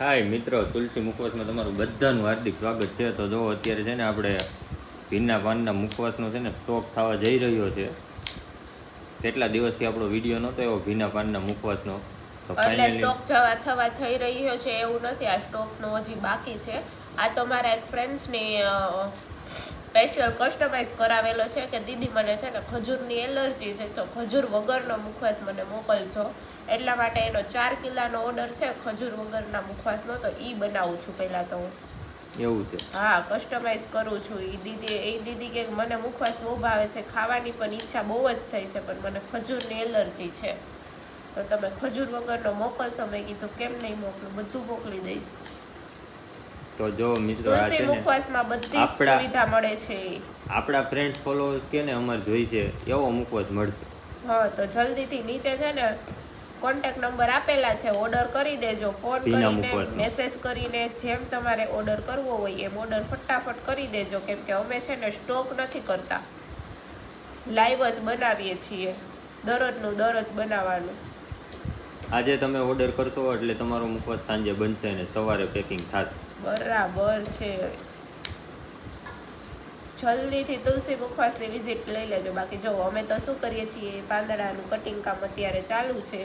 હાય મિત્રો, તુલસી મુખવાસમાં તમારું બધાનું હાર્દિક સ્વાગત છે. તો જો અત્યારે છે ને આપણે ભીના પાનના મુખવાસનો છે ને સ્ટોક થવા જઈ રહ્યો છે. કેટલા દિવસથી આપણો વિડીયો નહોતો એવો ભીના પાનના મુખવાસનો. તો એટલે ફાઇનલી સ્ટોક થવા જઈ રહ્યો છે એવું નથી. આ સ્ટોકનો હજી બાકી છે. આ તો મારા એક ફ્રેન્ડ્સની સ્પેશિયલ કસ્ટમાઇઝ કરાવેલો છે કે દીદી મને છે ને ખજૂરની એલર્જી છે, તો ખજૂર વગરનો મુખવાસ મને મોકલજો. એટલા માટે એનો 4 કિલોનો ઓર્ડર છે ખજૂર વગરના મુખવાસનો. તો એ બનાવું છું પહેલાં તો હું. એવું છે. હા, કસ્ટમાઇઝ કરું છું. એ દીદી કે મને મુખવાસ બહુ ભાવે છે, ખાવાની પણ ઈચ્છા બહુ જ થઈ છે, પણ મને ખજૂરની એલર્જી છે. તો તમે ખજૂર વગરનો મોકલશો? મેં કીધું કેમ નહીં મોકલું, બધું મોકલી દઈશ. તો જો મિત્રો, આ છે તુલસી ને મુખવાસમાં બધી સુવિધા મળે છે. આપણા ફ્રેન્ડ્સ ફોલોઅર્સ કે ને અમારે જોઈ છે એવો મુખવાસ મળશે. હા, તો જલ્દીથી નીચે છે ને કોન્ટેક્ટ નંબર આપેલા છે, ઓર્ડર કરી દેજો. ફોન કરીને, મેસેજ કરીને, જેમ તમારે ઓર્ડર કરવો હોય એમ ઓર્ડર ફટાફટ કરી દેજો. કેમ કે અમે છે ને સ્ટોક નથી કરતા, લાઈવ જ બનાવીએ છીએ. દરરોજનું દરરોજ બનાવવાનું. આજે તમે ઓર્ડર કરશો એટલે તમારો મુખવાસ સાંજે બનશે અને સવારે પેકિંગ થશે. બરાબર છે. જલ્દીથી તુલસી મુખવાસની વિઝિટ લઈ લેજો. બાકી જો અમે તો શું કરીએ છીએ, પાંદડાનું કટિંગ કામ અત્યારે ચાલુ છે.